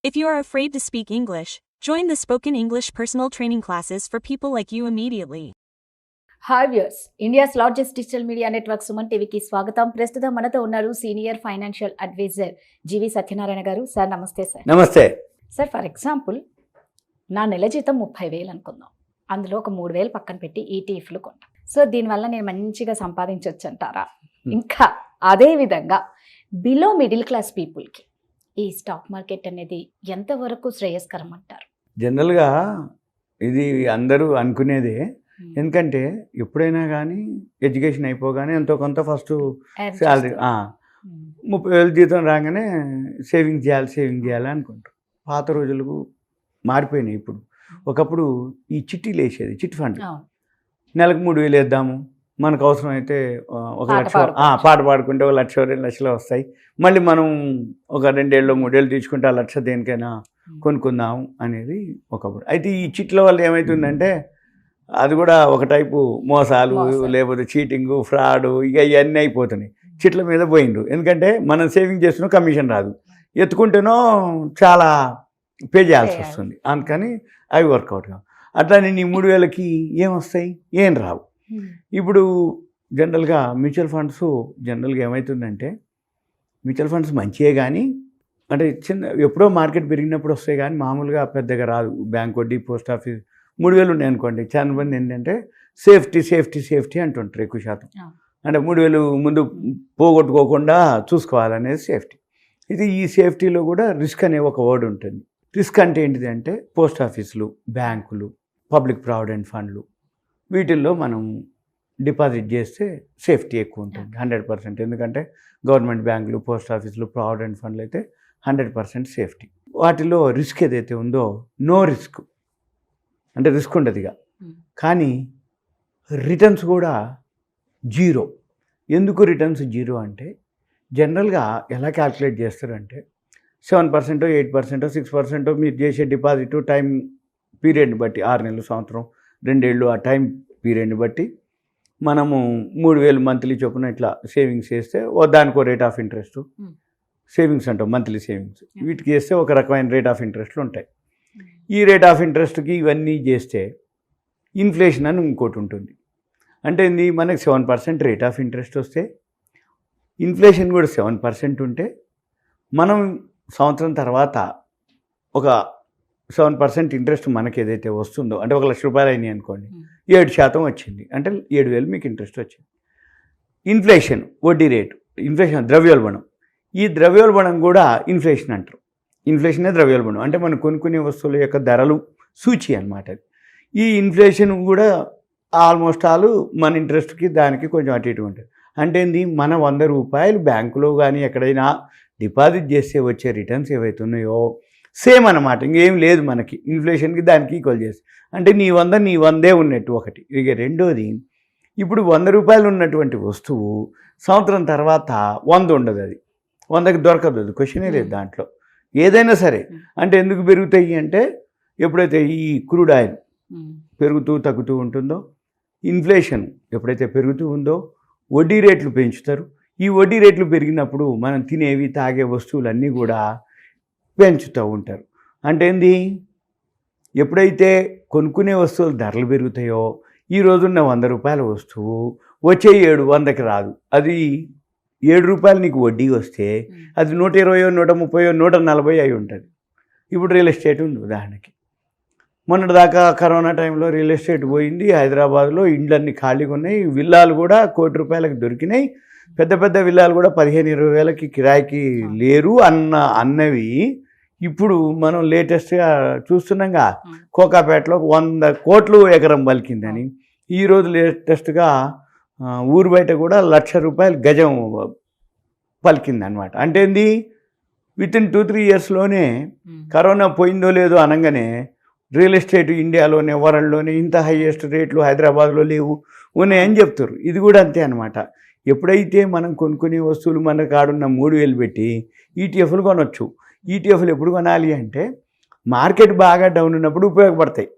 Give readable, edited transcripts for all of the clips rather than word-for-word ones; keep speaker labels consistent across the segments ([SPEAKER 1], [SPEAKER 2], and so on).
[SPEAKER 1] If you are afraid to speak English, join the Spoken English personal training classes for people like you immediately.
[SPEAKER 2] Hi viewers, India's largest digital media network Suman టీవీకి స్వాగతం. ప్రస్తుతం మనతో ఉన్నారు senior financial advisor జీవి సత్యనారాయణ గారు. Sir నమస్తే. Sir
[SPEAKER 3] నమస్తే.
[SPEAKER 2] Sir, for example నా నెల జీతం 30,000 అనుకుందాం. అందులో ఒక 3,000 పక్కన పెట్టి ఈటీఎఫ్లు కొంటాం. సో దీనివల్ల నేను మంచిగా సంపాదించవచ్చు అంటారా? ఇంకా అదే విధంగా బిలో మిడిల్ క్లాస్ పీపుల్కి ఈ స్టాక్ మార్కెట్ అనేది ఎంతవరకు శ్రేయస్కరం అంటారు?
[SPEAKER 3] జనరల్గా ఇది అందరూ అనుకునేదే. ఎందుకంటే ఎప్పుడైనా కానీ ఎడ్యుకేషన్ అయిపోగానే ఎంతో కొంత ఫస్ట్ శాలరీ 30,000 జీతం రాగానే సేవింగ్ చేయాలి అనుకుంటారు. పాత రోజులకు మారిపోయినాయి. ఇప్పుడు ఒకప్పుడు ఈ చిట్టీలు వేసేది, చిట్ ఫండ్. నెలకు 3,000 వేద్దాము, మనకు అవసరం అయితే 1 లక్ష పాట పాడుకుంటే 1 లక్ష 2 లక్షలు వస్తాయి. మళ్ళీ మనం ఒక 2 ఏళ్ళు 3 ఏళ్ళు తీసుకుంటే 1 లక్ష దేనికైనా కొనుక్కుందాం అనేది ఒకప్పుడు. అయితే ఈ చిట్ల వల్ల ఏమవుతుందంటే అది కూడా ఒక టైపు మోసాలు, లేకపోతే చీటింగు, ఫ్రాడు, ఇక ఇవన్నీ అయిపోతున్నాయి. చిట్ల మీద పోయిండ్రు. ఎందుకంటే మనం సేవింగ్ చేస్తున్నా కమిషన్ రాదు, ఎత్తుకుంటేనో చాలా పే చేయాల్సి వస్తుంది. అందుకని అవి వర్కౌట్ కావు. అట్లా నేను ఈ 3,000కి ఏమొస్తాయి, ఏం రావు. ఇప్పుడు జనరల్గా మ్యూచువల్ ఫండ్స్ జనరల్గా ఏమవుతుందంటే మ్యూచువల్ ఫండ్స్ మంచియే, కానీ అంటే ఎప్పుడో మార్కెట్ పెరిగినప్పుడు వస్తాయి, కానీ మామూలుగా పెద్దగా రాదు. బ్యాంక్ వడ్డీ, పోస్ట్ ఆఫీస్ 3,000 ఉన్నాయి అనుకోండి. చాలా మంది ఏంటంటే సేఫ్టీ అంటుంటారు ఎక్కువ శాతం. అంటే 3,000 ముందు పోగొట్టుకోకుండా చూసుకోవాలనేది సేఫ్టీ. ఇది ఈ సేఫ్టీలో కూడా రిస్క్ అనే ఒక వర్డ్ ఉంటుంది. రిస్క్ అంటే ఏంటిది అంటే పోస్ట్ ఆఫీసులు, బ్యాంకులు, పబ్లిక్ ప్రావిడెంట్ ఫండ్లు, వీటిల్లో మనం డిపాజిట్ చేస్తే సేఫ్టీ ఎక్కువ ఉంటుంది 100%. ఎందుకంటే గవర్నమెంట్ బ్యాంకులు, పోస్ట్ ఆఫీసులు, ప్రావిడెంట్ ఫండ్లు అయితే 100% సేఫ్టీ. వాటిలో రిస్క్ ఏదైతే ఉందో నో రిస్క్ అంటే రిస్క్ ఉండదు ఇక, కానీ రిటర్న్స్ కూడా జీరో. ఎందుకు రిటర్న్స్ జీరో అంటే జనరల్గా ఎలా క్యాల్కులేట్ చేస్తారంటే 7%, 8%, 6% మీరు చేసే డిపాజిట్ టైం పీరియడ్ని బట్టి 6 నెలలు, సంవత్సరం, 2 ఏళ్ళు, ఆ టైం పీరియడ్ని బట్టి మనము 3,000 మంత్లీ చొప్పున ఇట్లా సేవింగ్స్ చేస్తే దానికో రేట్ ఆఫ్ ఇంట్రెస్ట్, సేవింగ్స్ అంటాం మంత్లీ సేవింగ్స్, వీటికి చేస్తే ఒక రకమైన రేట్ ఆఫ్ ఇంట్రెస్ట్లు ఉంటాయి. ఈ రేట్ ఆఫ్ ఇంట్రెస్ట్కి ఇవన్నీ చేస్తే ఇన్ఫ్లేషన్ అని ఇంకోటి ఉంటుంది. అంటే ఇది మనకి 7% రేట్ ఆఫ్ ఇంట్రెస్ట్ వస్తే ఇన్ఫ్లేషన్ కూడా 7% ఉంటే మనం సంవత్సరం తర్వాత ఒక 7% ఇంట్రెస్ట్ మనకి ఏదైతే వస్తుందో, అంటే 1 లక్ష రూపాయలు అయినాయి అనుకోండి, 7% వచ్చింది అంటే 7,000 మీకు ఇంట్రెస్ట్ వచ్చింది. ఇన్ఫ్లేషన్ వడ్డీ రేటు, ఇన్ఫ్లేషన్ ద్రవ్యోల్బణం, ఈ ద్రవ్యోల్బణం కూడా ఇన్ఫ్లేషన్ అంటారు. ఇన్ఫ్లేషనే ద్రవ్యోల్బణం అంటే మనం కొనుక్కునే వస్తువుల యొక్క ధరలు సూచి అన్నమాట. ఈ ఇన్ఫ్లేషన్ కూడా ఆల్మోస్ట్ మన ఇంట్రెస్ట్కి దానికి కొంచెం అటు ఇటు ఉంటుంది. అంటే ఏంది, మన 100 రూపాయలు బ్యాంకులో కానీ ఎక్కడైనా డిపాజిట్ చేస్తే వచ్చే రిటర్న్స్ ఏవైతే ఉన్నాయో సేమ్ అన్నమాట, ఇంకేం లేదు మనకి. ఇన్ఫ్లేషన్కి దానికి ఈక్వల్ చేసి అంటే నీ 100 ఉన్నట్టు ఒకటి. ఇక రెండోది, ఇప్పుడు 100 రూపాయలు ఉన్నటువంటి వస్తువు సంవత్సరం తర్వాత 100 ఉండదు, అది 100కి దొరకదు, అది క్వశ్చనే లేదు దాంట్లో. ఏదైనా సరే అంటే ఎందుకు పెరుగుతాయి అంటే ఎప్పుడైతే ఈ క్రూడ్ ఆయిల్ పెరుగుతూ తగ్గుతూ ఉంటుందో, ఇన్ఫ్లేషన్ ఎప్పుడైతే పెరుగుతూ ఉందో వడ్డీ రేట్లు పెంచుతారు. ఈ వడ్డీ రేట్లు పెరిగినప్పుడు మనం తినేవి, తాగే వస్తువులన్నీ కూడా పెంచుతూ ఉంటారు. అంటే ఏంది, ఎప్పుడైతే కొనుక్కునే వస్తువుల ధరలు పెరుగుతాయో ఈ రోజున్న 100 రూపాయల వస్తువు వచ్చే 100కి రాదు. అది 7 రూపాయలు నీకు వడ్డీ వస్తే అది 120, 130, 140 అయి ఉంటుంది. ఇప్పుడు రియల్ ఎస్టేట్ ఉంది ఉదాహరణకి. మొన్నటిదాకా కరోనా టైంలో రియల్ ఎస్టేట్ పోయింది. హైదరాబాద్లో ఇండ్లన్నీ ఖాళీగా ఉన్నాయి. విల్లాలు కూడా 1 కోటి రూపాయలకు దొరికినాయి. పెద్ద పెద్ద విల్లాలు కూడా 15-20 వేలకి కిరాయికి లేరు అన్నవి ఇప్పుడు మనం లేటెస్ట్గా చూస్తున్నాంగా. కోకాపేటలో 100 కోట్లు ఎకరం పలికిందని. ఈరోజు లేటెస్ట్గా ఊరు బయట కూడా 1 లక్ష రూపాయలు గజం పలికింది అనమాట. అంటే ఏంది, వితిన్ 2-3 ఇయర్స్లోనే కరోనా పోయిందో లేదో అనగానే రియల్ ఎస్టేట్ ఇండియాలోనే, వరల్డ్లోనే ఇంత హైయెస్ట్ రేట్లు హైదరాబాద్లో లేవు, ఉన్నాయని చెప్తారు. ఇది కూడా అంతే అనమాట. ఎప్పుడైతే మనం కొనుక్కునే వస్తువులు మన కాడున్న 3,000 పెట్టి ఈటీఎఫ్లు కొనవచ్చు. ఈటీఎఫ్లు ఎప్పుడు కొనాలి అంటే మార్కెట్ బాగా డౌన్ ఉన్నప్పుడు ఉపయోగపడతాయి.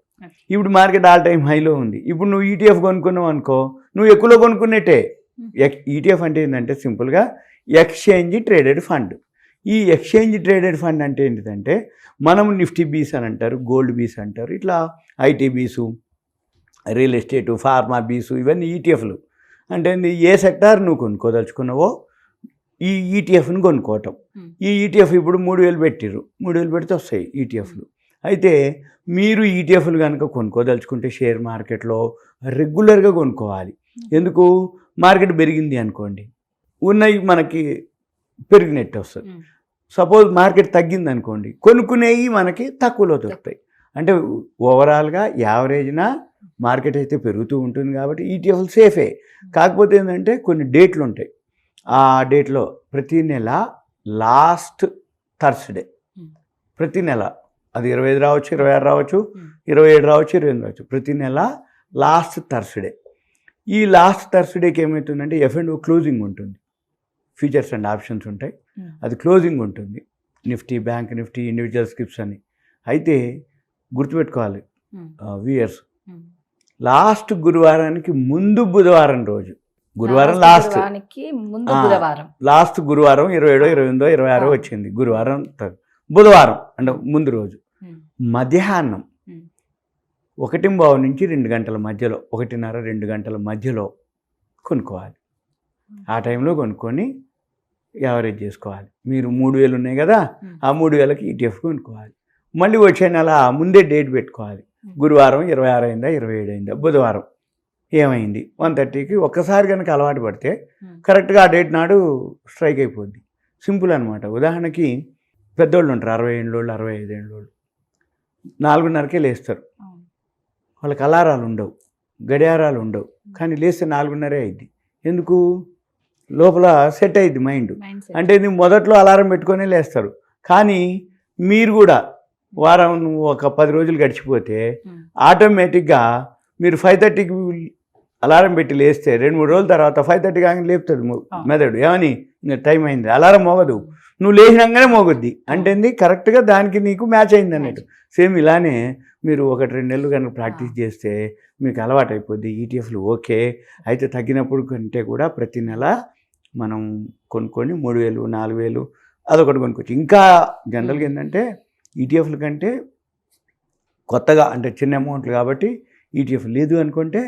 [SPEAKER 3] ఇప్పుడు మార్కెట్ ఆల్ టైమ్ హైలో ఉంది. ఇప్పుడు నువ్వు ఈటీఎఫ్ కొనుక్కున్నావు అనుకో, నువ్వు ఎక్కువలో కొనుక్కున్నట్టే. ఈటీఎఫ్ అంటే ఏంటంటే సింపుల్గా ఎక్స్చేంజ్ ట్రేడెడ్ ఫండ్. ఈ ఎక్స్చేంజ్ ట్రేడెడ్ ఫండ్ అంటే ఏంటిదంటే మనం నిఫ్టీ బీస్ అని అంటారు, గోల్డ్ బీస్ అంటారు, ఇట్లా IT bees, real estate, pharma bees, ఇవన్నీ ఈటీఎఫ్లు. అంటే ఏ సెక్టార్ నువ్వు కొనుక్కోదలుచుకున్నావో ఈ ఈటీఎఫ్ని కొనుక్కోవటం. ఈ ఈటీఎఫ్ ఇప్పుడు 3,000 పెట్టిర్రు, 3,000 పెడితే వస్తాయి ఈటీఎఫ్లు. అయితే మీరు ఈటీఎఫ్లు కనుక కొనుక్కోదలుచుకుంటే షేర్ మార్కెట్లో రెగ్యులర్గా కొనుక్కోవాలి. ఎందుకు? మార్కెట్ పెరిగింది అనుకోండి, ఉన్నవి మనకి పెరిగినట్టు వస్తుంది. సపోజ్ మార్కెట్ తగ్గింది అనుకోండి, కొనుక్కునేవి మనకి తక్కువలో దొరుకుతాయి. అంటే ఓవరాల్గా యావరేజ్న మార్కెట్ అయితే పెరుగుతూ ఉంటుంది కాబట్టి ఈటీఎఫ్లు సేఫే. కాకపోతే ఏంటంటే కొన్ని డేట్లు ఉంటాయి. ఆ డేట్లో ప్రతి నెల లాస్ట్ థర్స్డే, ప్రతి నెల అది 25 రావచ్చు, 26 రావచ్చు, 27 రావచ్చు, 28 రావచ్చు, ప్రతి నెల లాస్ట్ థర్స్డే. ఈ లాస్ట్ థర్స్డేకి ఏమవుతుందంటే F&O క్లోజింగ్ ఉంటుంది, ఫ్యూచర్స్ అండ్ ఆప్షన్స్ ఉంటాయి, అది క్లోజింగ్ ఉంటుంది. Nifty, bank Nifty, individual scripts అని. అయితే గుర్తుపెట్టుకోవాలి వ్యూయర్స్, లాస్ట్ గురువారానికి ముందు బుధవారం రోజు, గురువారం లాస్ట్ గురువారం 27, 28, 26 వచ్చింది, గురువారం బుధవారం అంటే ముందు రోజు మధ్యాహ్నం 1:15 నుంచి 2 గంటల మధ్యలో, 1:30, 2 గంటల మధ్యలో కొనుక్కోవాలి. ఆ టైంలో కొనుక్కొని యావరేజ్ చేసుకోవాలి. మీరు 3,000 ఉన్నాయి కదా, ఆ 3,000కి ఈటీఎఫ్ కొనుక్కోవాలి. మళ్ళీ వచ్చే నెల ముందే డేట్ పెట్టుకోవాలి. గురువారం 26 అయిందా, 27 అయిందా, బుధవారం ఏమైంది 1:30కి ఒక్కసారి కనుక అలవాటు పడితే కరెక్ట్గా ఆ డేట్ నాడు స్ట్రైక్ అయిపోద్ది. సింపుల్ అనమాట. ఉదాహరణకి పెద్దోళ్ళు ఉంటారు, 60 ఏళ్ళోళ్ళు, 65 ఏళ్ళోళ్ళు, 4:30కే లేస్తారు. వాళ్ళకి అలారాలు ఉండవు, గడియారాలు ఉండవు, కానీ లేస్తే 4:30 అయింది. ఎందుకు? లోపల సెట్ అయ్యిద్ది మైండ్. అంటే ఇది మొదట్లో అలారం పెట్టుకొని లేస్తారు. కానీ మీరు కూడా వారం ఒక 10 రోజులు గడిచిపోతే ఆటోమేటిక్గా మీరు 5:30కి అలారం పెట్టి లేస్తే 2-3 రోజుల తర్వాత 5:30 కానీ లేపుతుంది మెదడు. ఏమని? ఇంకా టైం అయింది, అలారం మోగదు, నువ్వు లేచినాగానే మోగుద్ది. అంటే కరెక్ట్గా దానికి నీకు మ్యాచ్ అయింది అన్నట్టు. సేమ్ ఇలానే మీరు 1-2 నెలలు కనుక ప్రాక్టీస్ చేస్తే మీకు అలవాటు అయిపోద్ది. ఈటీఎఫ్లు ఓకే. అయితే తగ్గినప్పుడు కంటే కూడా ప్రతి నెల మనం కొనుక్కొని 3,000, 4,000 అదొకటి కొనుక్కోవచ్చు. ఇంకా జనరల్గా ఏంటంటే ఈటీఎఫ్ల కంటే కొత్తగా అంటే చిన్న అమౌంట్లు కాబట్టి ఈటీఎఫ్ లేదు అనుకుంటే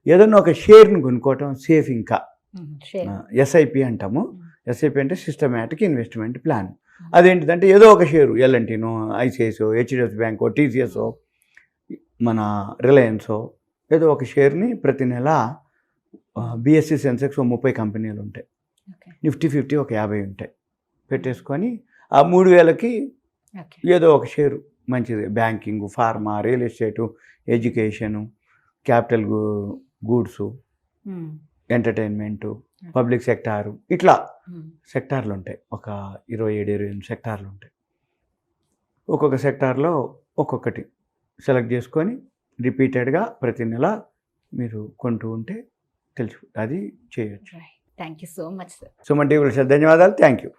[SPEAKER 3] ఏదన్నా ఒక షేర్ని కొనుక్కోవటం సేఫ్. ఇంకా ఎస్ఐపి అంటాము. ఎస్ఐపి అంటే సిస్టమేటిక్ ఇన్వెస్ట్మెంట్ ప్లాన్. అదేంటిదంటే ఏదో ఒక షేరు, ఎల్ఎన్టీనో, ఐసిఐసిఓ, హెచ్డిఎఫ్సి బ్యాంకో, టీసీఎస్ఓ, మన రిలయన్సో, ఏదో ఒక షేర్ని ప్రతి నెల బిఎస్సి సెన్సెక్స్ 30 కంపెనీలు ఉంటాయి, నిఫ్టీ 50 ఒక 50 ఉంటాయి, పెట్టేసుకొని ఆ 3,000కి ఏదో ఒక షేరు మంచిది, banking, pharma, real estate, education, capital goods, entertainment, public sector, ఇట్లా సెక్టార్లు ఉంటాయి. ఒక 27-28 సెక్టార్లు ఉంటాయి. ఒక్కొక్క సెక్టార్లో ఒక్కొక్కటి సెలెక్ట్ చేసుకొని రిపీటెడ్గా ప్రతి నెల మీరు కొంటూ ఉంటే తెలుసు, అది చేయొచ్చు.
[SPEAKER 2] Thank you so much sir.
[SPEAKER 3] Suman TV ధన్యవాదాలు. Thank you.